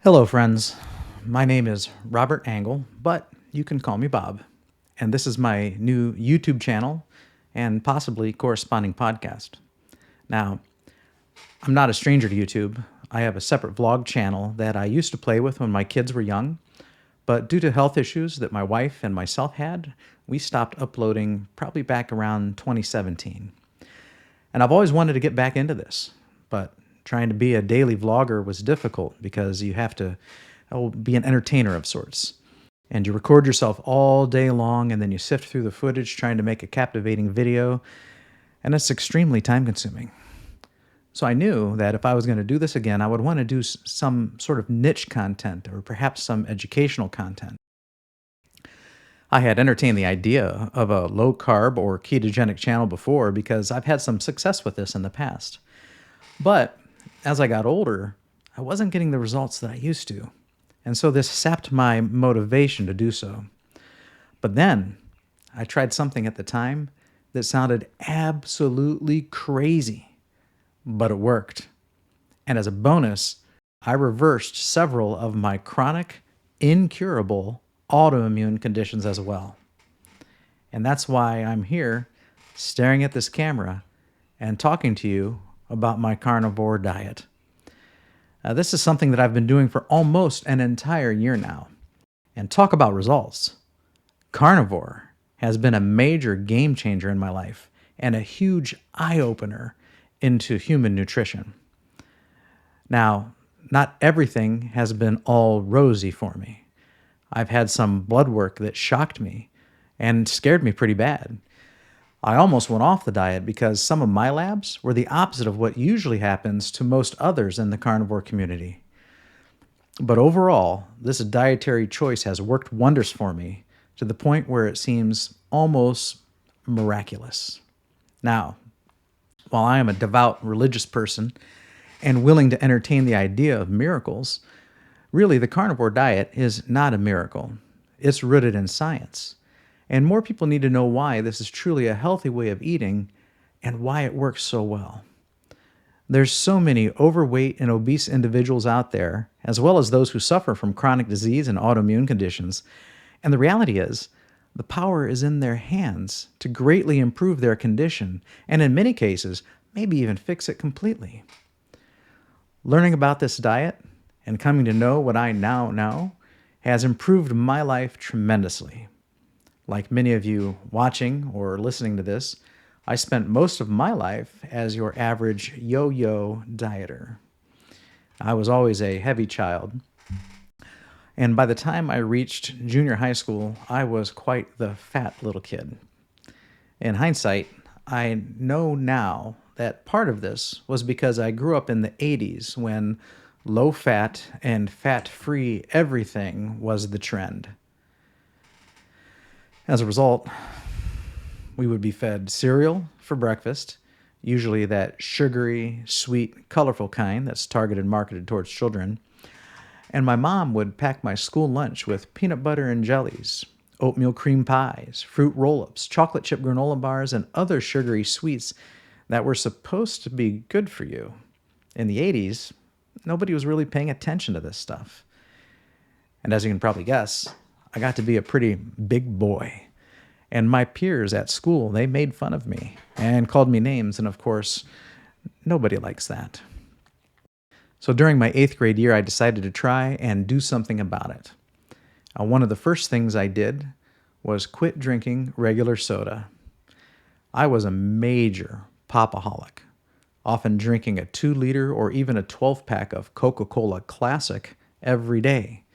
Hello, friends. My name is Robert Angle, but you can call me Bob. And this is my new YouTube channel and possibly corresponding podcast. Now, I'm not a stranger to YouTube. I have a separate vlog channel that I used to play with when my kids were young, but due to health issues that my wife and myself had, we stopped uploading probably back around 2017. And I've always wanted to get back into this, but trying to be a daily vlogger was difficult because you have to be an entertainer of sorts. And you record yourself all day long and then you sift through the footage trying to make a captivating video, and it's extremely time consuming. So I knew that if I was going to do this again, I would want to do some sort of niche content or perhaps some educational content. I had entertained the idea of a low carb or ketogenic channel before because I've had some success with this in the past. But as I got older, I wasn't getting the results that I used to. And so this sapped my motivation to do so. But then I tried something at the time that sounded absolutely crazy, but it worked. And as a bonus, I reversed several of my chronic, incurable autoimmune conditions as well. And that's why I'm here staring at this camera and talking to you about my carnivore diet. This is something that I've been doing for almost an entire year now. And talk about results. Carnivore has been a major game changer in my life and a huge eye-opener into human nutrition. Now, not everything has been all rosy for me. I've had some blood work that shocked me and scared me pretty bad. I almost went off the diet because some of my labs were the opposite of what usually happens to most others in the carnivore community. But overall, this dietary choice has worked wonders for me to the point where it seems almost miraculous. Now, while I am a devout religious person and willing to entertain the idea of miracles, really the carnivore diet is not a miracle. It's rooted in science. And more people need to know why this is truly a healthy way of eating and why it works so well. There's so many overweight and obese individuals out there, as well as those who suffer from chronic disease and autoimmune conditions. And the reality is, the power is in their hands to greatly improve their condition, and in many cases, maybe even fix it completely. Learning about this diet and coming to know what I now know has improved my life tremendously. Like many of you watching or listening to this, I spent most of my life as your average yo-yo dieter. I was always a heavy child, and by the time I reached junior high school, I was quite the fat little kid. In hindsight, I know now that part of this was because I grew up in the 80s when low-fat and fat-free everything was the trend. As a result, we would be fed cereal for breakfast, usually that sugary, sweet, colorful kind that's targeted and marketed towards children. And my mom would pack my school lunch with peanut butter and jellies, oatmeal cream pies, fruit roll-ups, chocolate chip granola bars, and other sugary sweets that were supposed to be good for you. In the 80s, nobody was really paying attention to this stuff. And as you can probably guess, I got to be a pretty big boy. And my peers at school, they made fun of me and called me names. And of course, nobody likes that. So during my 8th grade year, I decided to try and do something about it. One of the first things I did was quit drinking regular soda. I was a major popaholic, often drinking a 2-liter or even a 12-pack of Coca-Cola Classic every day.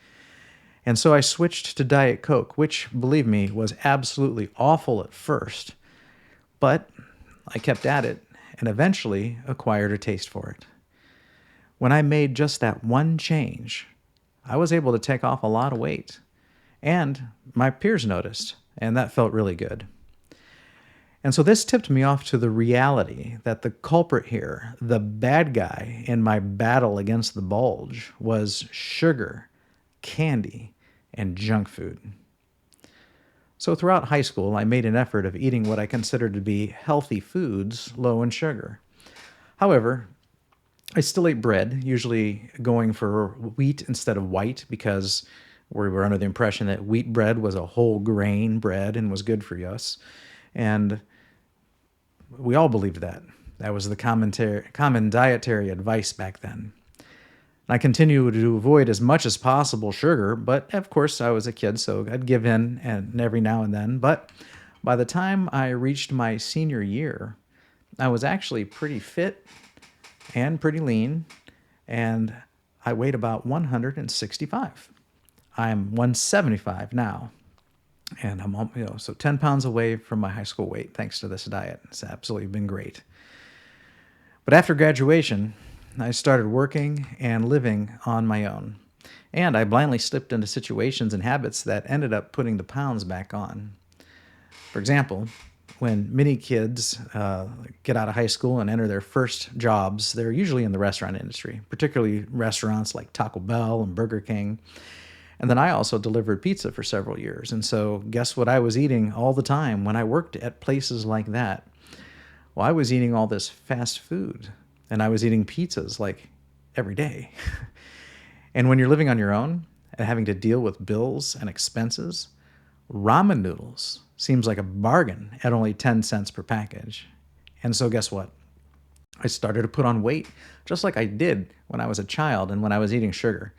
And so I switched to Diet Coke, which, believe me, was absolutely awful at first. But I kept at it and eventually acquired a taste for it. When I made just that one change, I was able to take off a lot of weight. And my peers noticed, and that felt really good. And so this tipped me off to the reality that the culprit here, the bad guy in my battle against the bulge, was sugar, candy, and junk food. So throughout high school, I made an effort of eating what I considered to be healthy foods low in sugar. However, I still ate bread, usually going for wheat instead of white because we were under the impression that wheat bread was a whole grain bread and was good for us. And we all believed that. That was the common dietary advice back then. I continue to avoid as much as possible sugar, but of course I was a kid, so I'd give in and every now and then. But by the time I reached my senior year, I was actually pretty fit and pretty lean, and I weighed about 165. I'm 175 now, and I'm so 10 pounds away from my high school weight thanks to this diet. It's absolutely been great. But after graduation, I started working and living on my own. And I blindly slipped into situations and habits that ended up putting the pounds back on. For example, when many kids get out of high school and enter their first jobs, they're usually in the restaurant industry, particularly restaurants like Taco Bell and Burger King. And then I also delivered pizza for several years. And so guess what I was eating all the time when I worked at places like that? Well, I was eating all this fast food, and I was eating pizzas like every day. And when you're living on your own and having to deal with bills and expenses, ramen noodles seems like a bargain at only 10 cents per package. And so guess what? I started to put on weight just like I did when I was a child and when I was eating sugar.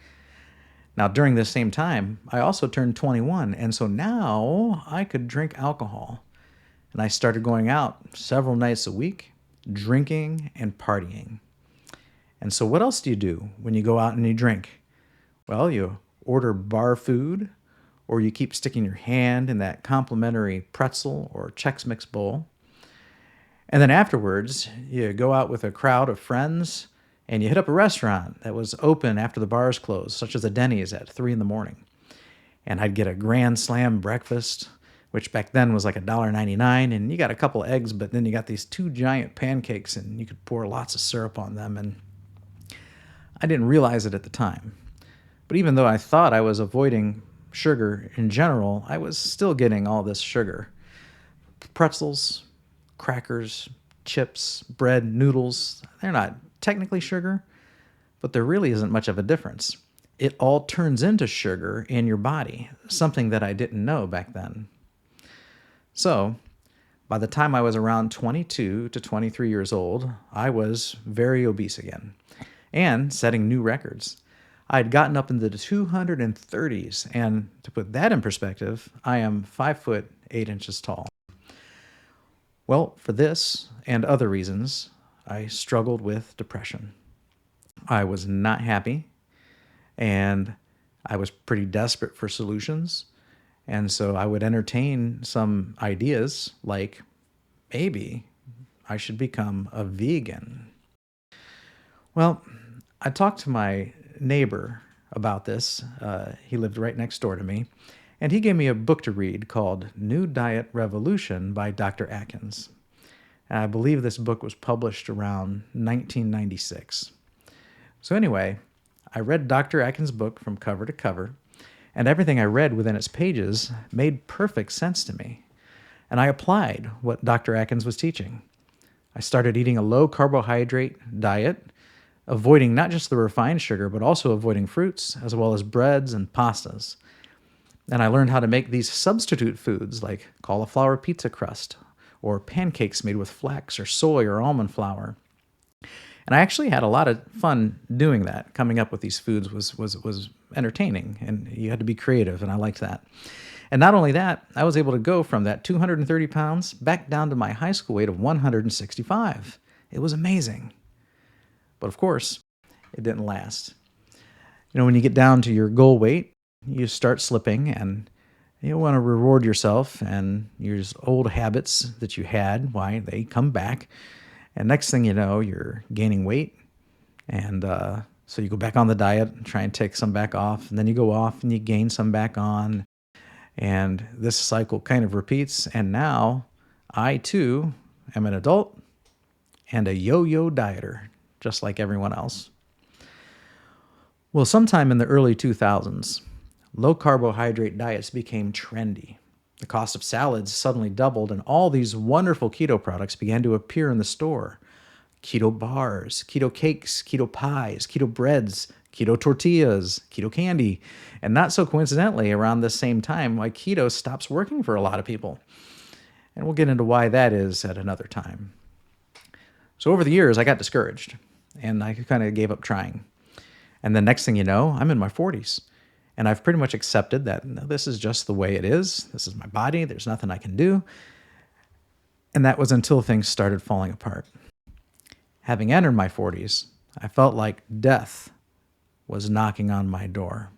Now, during this same time, I also turned 21, and so now I could drink alcohol. And I started going out several nights a week, drinking and partying. And so what else do you do when you go out and you drink? Well, you order bar food, or you keep sticking your hand in that complimentary pretzel or Chex Mix bowl. And then afterwards, you go out with a crowd of friends and you hit up a restaurant that was open after the bars closed, such as a Denny's at 3 in the morning. And I'd get a Grand Slam breakfast, which back then was like $1.99, and you got a couple eggs, but then you got these 2 giant pancakes, and you could pour lots of syrup on them. And I didn't realize it at the time. But even though I thought I was avoiding sugar in general, I was still getting all this sugar. Pretzels, crackers, chips, bread, noodles, they're not technically sugar, but there really isn't much of a difference. It all turns into sugar in your body, something that I didn't know back then. So, by the time I was around 22 to 23 years old, I was very obese again and setting new records. I had gotten up into the 230s, and to put that in perspective, I am 5 foot 8 inches tall. Well, for this and other reasons, I struggled with depression. I was not happy, and I was pretty desperate for solutions. And so I would entertain some ideas like maybe I should become a vegan. Well, I talked to my neighbor about this. He lived right next door to me. And he gave me a book to read called New Diet Revolution by Dr. Atkins. And I believe this book was published around 1996. So anyway, I read Dr. Atkins' book from cover to cover, and everything I read within its pages made perfect sense to me. And I applied what Dr. Atkins was teaching. I started eating a low-carbohydrate diet, avoiding not just the refined sugar, but also avoiding fruits, as well as breads and pastas. And I learned how to make these substitute foods like cauliflower pizza crust or pancakes made with flax or soy or almond flour. And I actually had a lot of fun doing that. Coming up with these foods was entertaining, and you had to be creative, and I liked that. And not only that, I was able to go from that 230 pounds back down to my high school weight of 165. It was amazing. But of course, it didn't last. You know, when you get down to your goal weight, you start slipping, and you want to reward yourself, and your old habits that you had, why, they come back. And next thing you know, you're gaining weight. And so you go back on the diet and try and take some back off. And then you go off and you gain some back on. And this cycle kind of repeats. And now I, too, am an adult and a yo-yo dieter, just like everyone else. Well, sometime in the early 2000s, low-carbohydrate diets became trendy. The cost of salads suddenly doubled, and all these wonderful keto products began to appear in the store. keto bars, keto cakes, keto pies, keto breads, keto tortillas, keto candy. And not so coincidentally, around the same time, like keto stops working for a lot of people. And we'll get into why that is at another time. So over the years, I got discouraged and I kind of gave up trying. And the next thing you know, I'm in my 40s. And I've pretty much accepted that this is just the way it is. This is my body. There's nothing I can do. And that was until things started falling apart. Having entered my 40s, I felt like death was knocking on my door.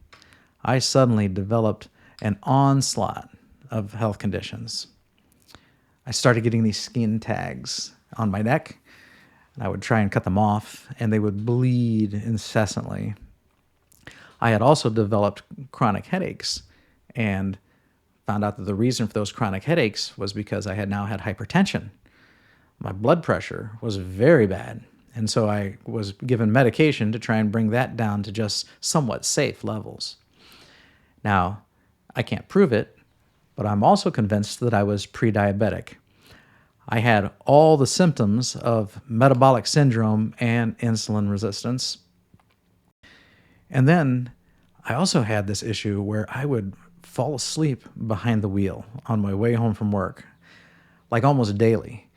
I suddenly developed an onslaught of health conditions. I started getting these skin tags on my neck, and I would try and cut them off, and they would bleed incessantly. I had also developed chronic headaches and found out that the reason for those chronic headaches was because I had now had hypertension. My blood pressure was very bad, and so I was given medication to try and bring that down to just somewhat safe levels. Now, I can't prove it, but I'm also convinced that I was pre-diabetic. I had all the symptoms of metabolic syndrome and insulin resistance. And then I also had this issue where I would fall asleep behind the wheel on my way home from work, like almost daily.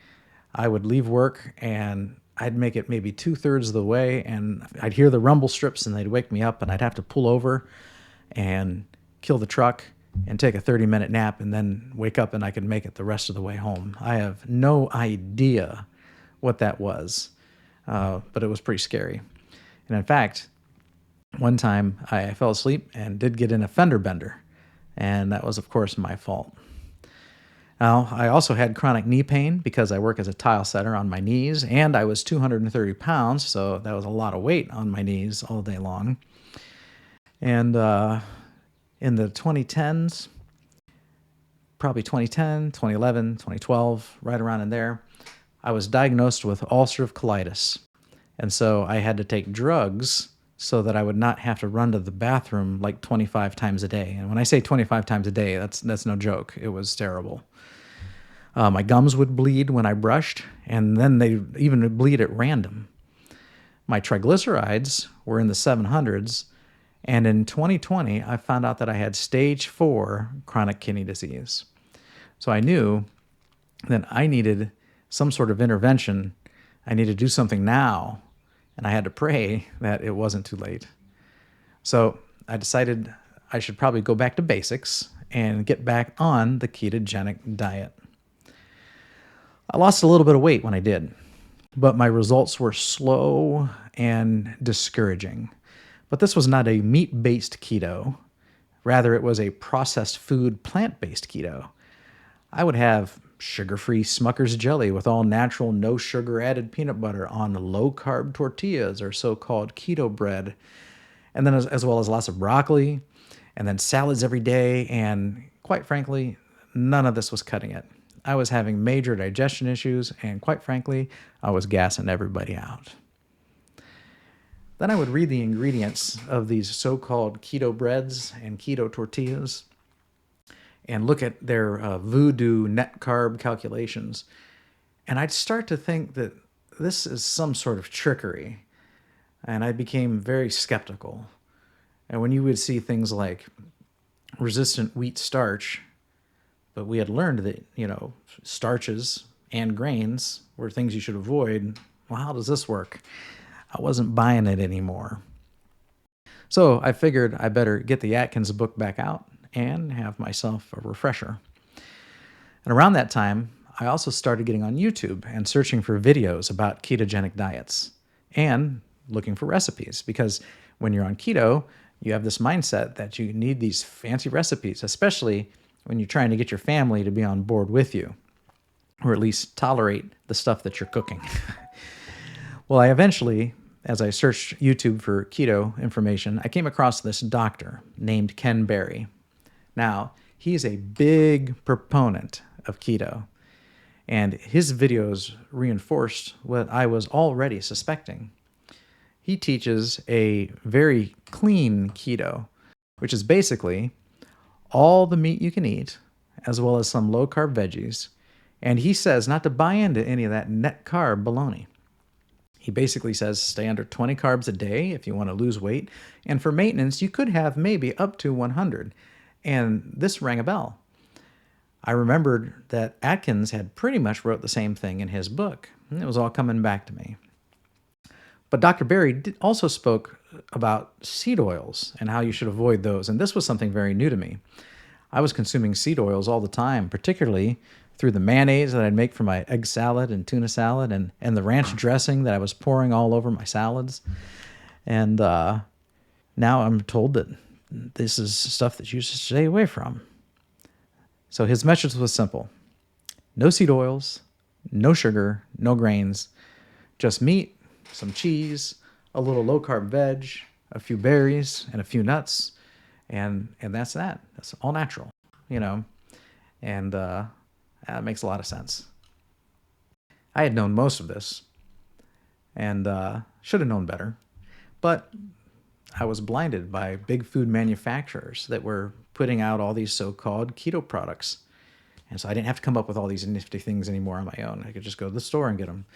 I would leave work and I'd make it maybe 2/3 of the way and I'd hear the rumble strips and they'd wake me up and I'd have to pull over and kill the truck and take a 30-minute nap and then wake up and I could make it the rest of the way home. I have no idea what that was, but it was pretty scary. And in fact, one time I fell asleep and did get in a fender bender, and that was, of course, my fault. Now, I also had chronic knee pain because I work as a tile setter on my knees, and I was 230 pounds, so that was a lot of weight on my knees all day long. And in the 2010s, probably 2010, 2011, 2012, right around in there, I was diagnosed with ulcerative colitis. And so I had to take drugs so that I would not have to run to the bathroom like 25 times a day. And when I say 25 times a day, that's no joke. It was terrible. My gums would bleed when I brushed, and then they even would bleed at random. My triglycerides were in the 700s, and in 2020, I found out that I had stage 4 chronic kidney disease. So I knew that I needed some sort of intervention. I needed to do something now, and I had to pray that it wasn't too late. So I decided I should probably go back to basics and get back on the ketogenic diet. I lost a little bit of weight when I did, but my results were slow and discouraging. But this was not a meat-based keto. Rather, it was a processed food, plant-based keto. I would have sugar-free Smucker's jelly with all natural, no sugar added peanut butter on low-carb tortillas or so-called keto bread, and then as well as lots of broccoli, and then salads every day, and quite frankly, none of this was cutting it. I was having major digestion issues, and quite frankly, I was gassing everybody out. Then I would read the ingredients of these so-called keto breads and keto tortillas and look at their voodoo net carb calculations. And I'd start to think that this is some sort of trickery. And I became very skeptical. And when you would see things like resistant wheat starch, but we had learned that, starches and grains were things you should avoid. Well, how does this work? I wasn't buying it anymore. So I figured I better get the Atkins book back out and have myself a refresher. And around that time, I also started getting on YouTube and searching for videos about ketogenic diets and looking for recipes, because when you're on keto, you have this mindset that you need these fancy recipes, especially when you're trying to get your family to be on board with you, or at least tolerate the stuff that you're cooking. Well, I eventually, as I searched YouTube for keto information, I came across this doctor named Ken Berry. Now, he's a big proponent of keto, and his videos reinforced what I was already suspecting. He teaches a very clean keto, which is basically all the meat you can eat, as well as some low-carb veggies, and he says not to buy into any of that net carb baloney. He basically says stay under 20 carbs a day if you want to lose weight. And for maintenance, you could have maybe up to 100. And this rang a bell. I remembered that Atkins had pretty much wrote the same thing in his book. And it was all coming back to me. But Dr. Berry also spoke about seed oils and how you should avoid those. And this was something very new to me. I was consuming seed oils all the time, particularly through the mayonnaise that I'd make for my egg salad and tuna salad and the ranch dressing that I was pouring all over my salads. And now I'm told that this is stuff that you should stay away from. So his message was simple. No seed oils, no sugar, no grains, just meat, some cheese, a little low-carb veg, a few berries, and a few nuts, and that's that. That's all natural, and that makes a lot of sense. I had known most of this, and should have known better, but I was blinded by big food manufacturers that were putting out all these so-called keto products, and so I didn't have to come up with all these nifty things anymore on my own. I could just go to the store and get them.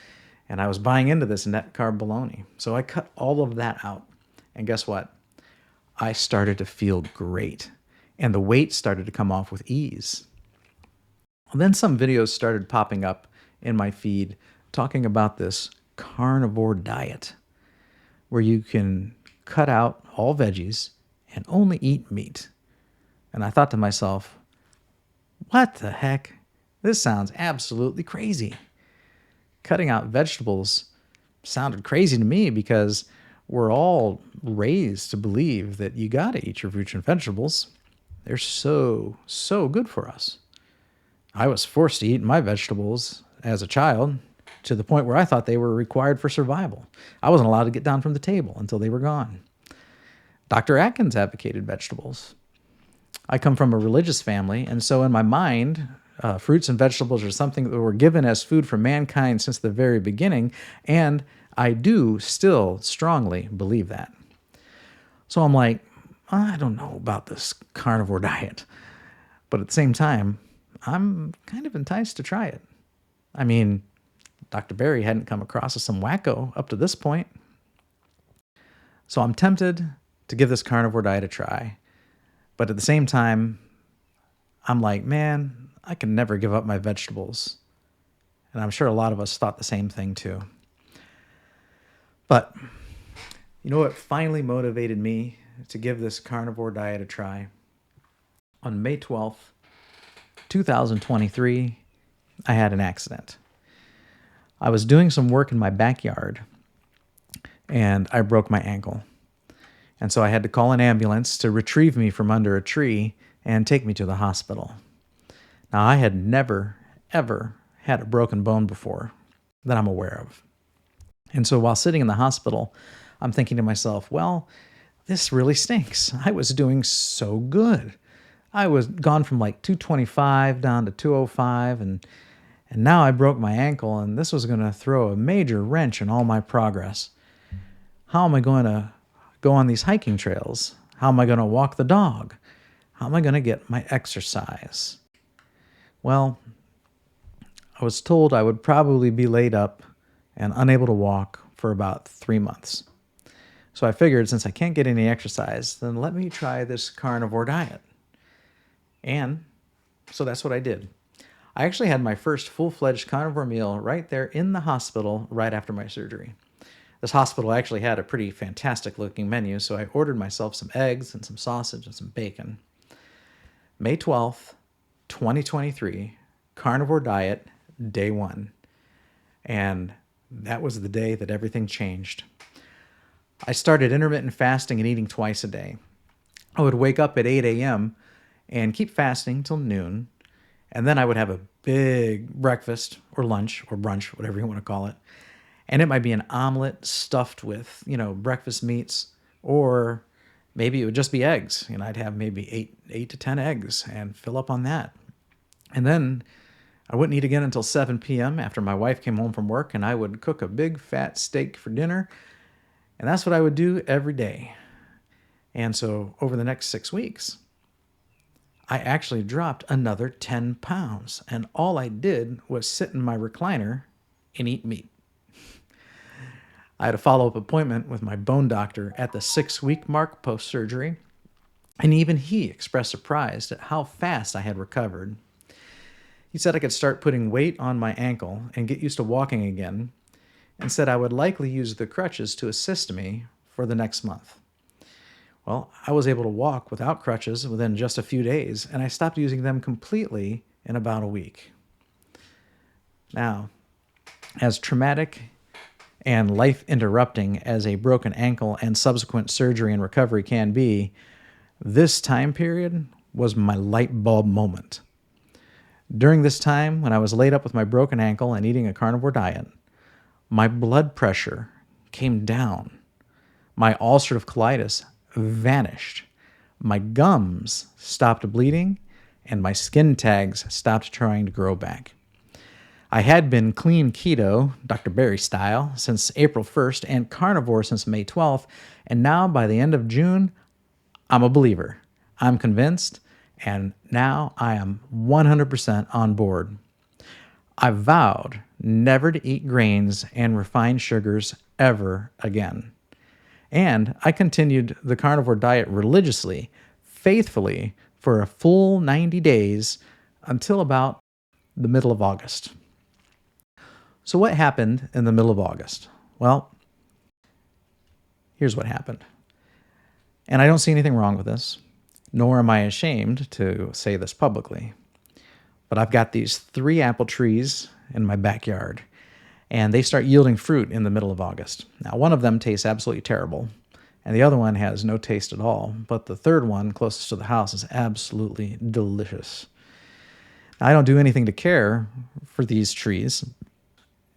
And I was buying into this net carb baloney. So I cut all of that out. And guess what? I started to feel great. And the weight started to come off with ease. Well, then some videos started popping up in my feed talking about this carnivore diet, where you can cut out all veggies and only eat meat. And I thought to myself, what the heck? This sounds absolutely crazy. Cutting out vegetables sounded crazy to me because we're all raised to believe that you got to eat your fruits and vegetables. They're so good for us. I was forced to eat my vegetables as a child to the point where I thought they were required for survival. I wasn't allowed to get down from the table until they were gone. Dr. Atkins advocated vegetables. I come from a religious family, and so in my mind, fruits and vegetables are something that were given as food for mankind since the very beginning, and I do still strongly believe that. So I'm like, I don't know about this carnivore diet, but at the same time, I'm kind of enticed to try it. I mean, Dr. Berry hadn't come across as some wacko up to this point. So I'm tempted to give this carnivore diet a try, but at the same time, I'm like, man, I can never give up my vegetables. And I'm sure a lot of us thought the same thing too. But you know what finally motivated me to give this carnivore diet a try? On May 12th, 2023, I had an accident. I was doing some work in my backyard and I broke my ankle. And so I had to call an ambulance to retrieve me from under a tree and take me to the hospital. Now, I had never, ever had a broken bone before that I'm aware of. And so while sitting in the hospital, I'm thinking to myself, well, this really stinks. I was doing so good. I was gone from like 225 down to 205, and now I broke my ankle, and this was going to throw a major wrench in all my progress. How am I going to go on these hiking trails? How am I going to walk the dog? How am I going to get my exercise? Well, I was told I would probably be laid up and unable to walk for about 3 months. So I figured since I can't get any exercise, then let me try this carnivore diet. And so that's what I did. I actually had my first full-fledged carnivore meal right there in the hospital right after my surgery. This hospital actually had a pretty fantastic looking menu, so I ordered myself some eggs and some sausage and some bacon. May 12th, 2023, Carnivore Diet, day 1. And that was the day that everything changed. I started intermittent fasting and eating twice a day. I would wake up at 8 a.m. and keep fasting till noon, and then I would have a big breakfast or lunch or brunch, whatever you want to call it. And it might be an omelet stuffed with, breakfast meats, or maybe it would just be eggs. I'd have maybe 8 to 10 eggs and fill up on that. And then I wouldn't eat again until 7 p.m. after my wife came home from work, and I would cook a big fat steak for dinner. And that's what I would do every day. And so over the next 6 weeks, I actually dropped another 10 pounds. And all I did was sit in my recliner and eat meat. I had a follow-up appointment with my bone doctor at the 6-week mark post-surgery, and even he expressed surprise at how fast I had recovered. He said I could start putting weight on my ankle and get used to walking again, and said I would likely use the crutches to assist me for the next month. Well, I was able to walk without crutches within just a few days, and I stopped using them completely in about a week. Now, as traumatic and life-interrupting as a broken ankle and subsequent surgery and recovery can be, this time period was my light bulb moment. During this time, when I was laid up with my broken ankle and eating a carnivore diet, my blood pressure came down. My ulcerative colitis vanished. My gums stopped bleeding, and my skin tags stopped trying to grow back. I had been clean keto, Dr. Berry style, since April 1st and carnivore since May 12th, and now by the end of June, I'm a believer. I'm convinced, and now I am 100% on board. I vowed never to eat grains and refined sugars ever again. And I continued the carnivore diet religiously, faithfully, for a full 90 days until about the middle of August. So what happened in the middle of August? Well, here's what happened. And I don't see anything wrong with this, nor am I ashamed to say this publicly. But I've got these 3 apple trees in my backyard, and they start yielding fruit in the middle of August. Now, one of them tastes absolutely terrible, and the other one has no taste at all, but the third one, closest to the house, is absolutely delicious. Now, I don't do anything to care for these trees,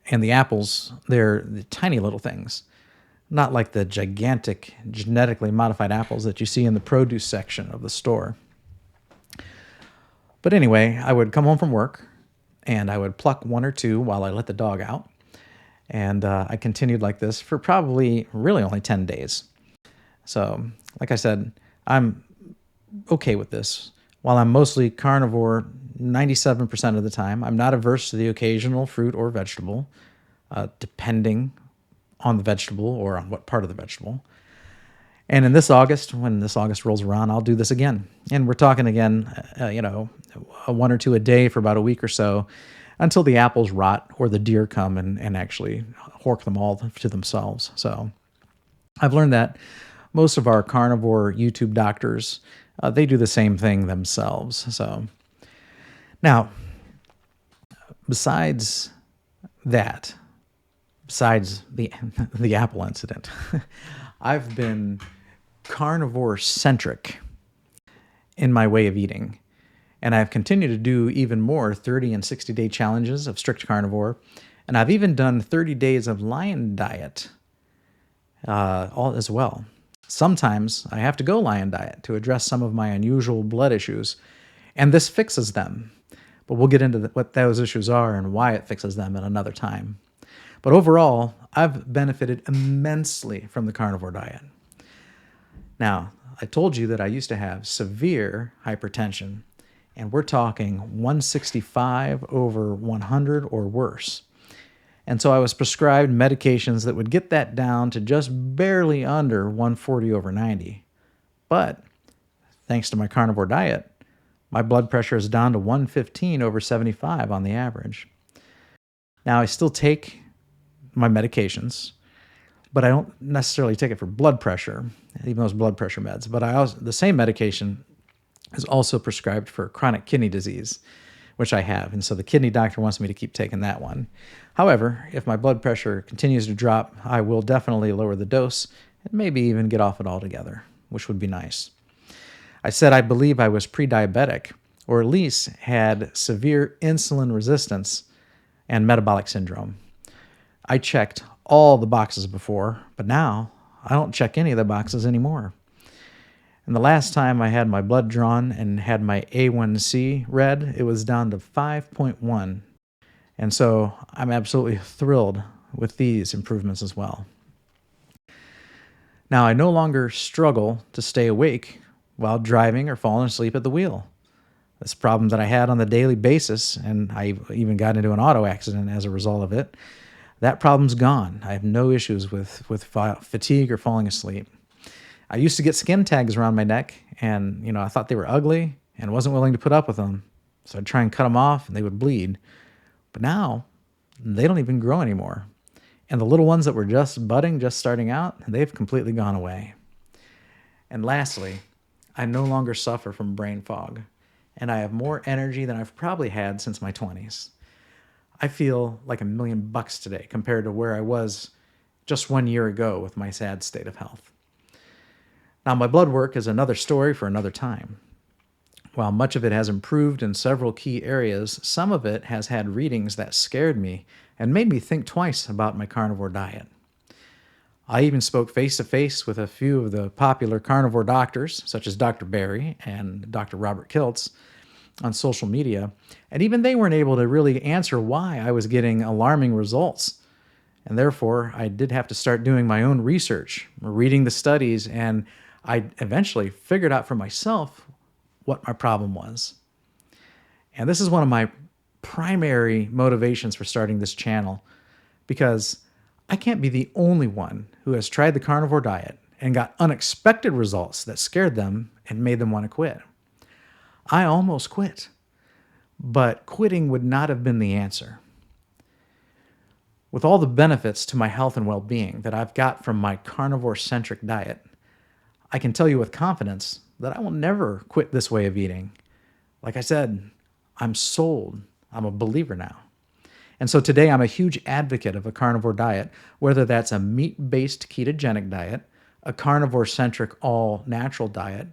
and the apples, they're the tiny little things, not like the gigantic genetically modified apples that you see in the produce section of the store. But anyway, I would come home from work, and I would pluck 1 or 2 while I let the dog out. And I continued like this for probably really only 10 days. So, like I said, I'm okay with this. While I'm mostly carnivore 97% of the time, I'm not averse to the occasional fruit or vegetable, depending on the vegetable or on what part of the vegetable. And in this August, when this August rolls around, I'll do this again. And we're talking again, 1 or 2 a day for about a week or so until the apples rot or the deer come and actually hork them all to themselves. So I've learned that most of our carnivore YouTube doctors, they do the same thing themselves. So now, besides that, besides the apple incident, I've been carnivore-centric in my way of eating. And I've continued to do even more 30 and 60-day challenges of strict carnivore. And I've even done 30 days of lion diet all as well. Sometimes I have to go lion diet to address some of my unusual blood issues, and this fixes them. But we'll get into what those issues are and why it fixes them at another time. But overall, I've benefited immensely from the carnivore diet. Now, I told you that I used to have severe hypertension, and we're talking 165 over 100 or worse. And so I was prescribed medications that would get that down to just barely under 140 over 90. But thanks to my carnivore diet, my blood pressure is down to 115 over 75 on the average. Now, I still take my medications, but I don't necessarily take it for blood pressure, even those blood pressure meds. But the same medication is also prescribed for chronic kidney disease, which I have. And so the kidney doctor wants me to keep taking that one. However, if my blood pressure continues to drop, I will definitely lower the dose and maybe even get off it altogether, which would be nice. I said I believe I was pre-diabetic, or at least had severe insulin resistance and metabolic syndrome. I checked all the boxes before, but now I don't check any of the boxes anymore. And the last time I had my blood drawn and had my A1C read, it was down to 5.1. And so I'm absolutely thrilled with these improvements as well. Now, I no longer struggle to stay awake while driving or falling asleep at the wheel. This problem that I had on a daily basis, and I even got into an auto accident as a result of it, That problem's gone. I have no issues with fatigue or falling asleep. I used to get skin tags around my neck, and I thought they were ugly and wasn't willing to put up with them. So I'd try and cut them off, and they would bleed. But now, they don't even grow anymore. And the little ones that were just budding, just starting out, they've completely gone away. And lastly, I no longer suffer from brain fog, and I have more energy than I've probably had since my 20s. I feel like $1,000,000 today compared to where I was just 1 year ago with my sad state of health. Now, my blood work is another story for another time. While much of it has improved in several key areas, some of it has had readings that scared me and made me think twice about my carnivore diet. I even spoke face-to-face with a few of the popular carnivore doctors, such as Dr. Barry and Dr. Robert Kiltz, on social media, and even they weren't able to really answer why I was getting alarming results. And therefore, I did have to start doing my own research, reading the studies, and I eventually figured out for myself what my problem was. And this is one of my primary motivations for starting this channel, because I can't be the only one who has tried the carnivore diet and got unexpected results that scared them and made them want to quit. I almost quit, but quitting would not have been the answer. With all the benefits to my health and well-being that I've got from my carnivore-centric diet, I can tell you with confidence that I will never quit this way of eating. Like I said, I'm sold. I'm a believer now. And so today I'm a huge advocate of a carnivore diet, whether that's a meat-based ketogenic diet, a carnivore-centric all-natural diet,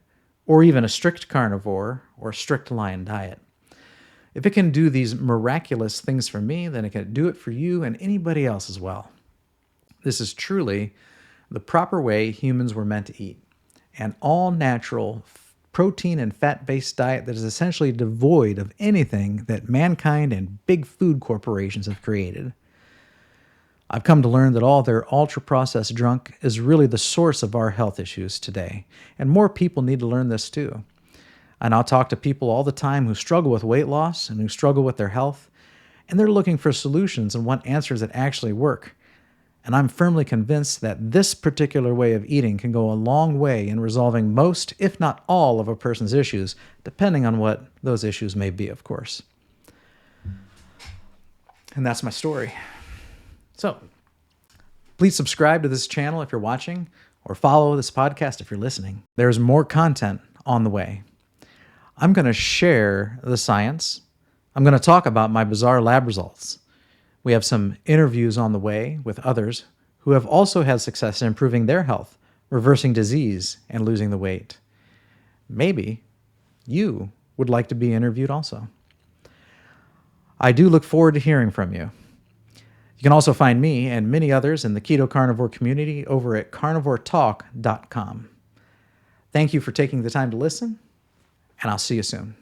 or even a strict carnivore or strict lion diet. If it can do these miraculous things for me, then it can do it for you and anybody else as well. This is truly the proper way humans were meant to eat. An all-natural, protein and fat-based diet that is essentially devoid of anything that mankind and big food corporations have created. I've come to learn that all their ultra-processed junk is really the source of our health issues today, and more people need to learn this too. And I'll talk to people all the time who struggle with weight loss and who struggle with their health, and they're looking for solutions and want answers that actually work. And I'm firmly convinced that this particular way of eating can go a long way in resolving most, if not all, of a person's issues, depending on what those issues may be, of course. And that's my story. So, please subscribe to this channel if you're watching, or follow this podcast if you're listening. There's more content on the way. I'm going to share the science. I'm going to talk about my bizarre lab results. We have some interviews on the way with others who have also had success in improving their health, reversing disease, and losing the weight. Maybe you would like to be interviewed also. I do look forward to hearing from you. You can also find me and many others in the Keto Carnivore community over at carnivore-talk.com. Thank you for taking the time to listen, and I'll see you soon.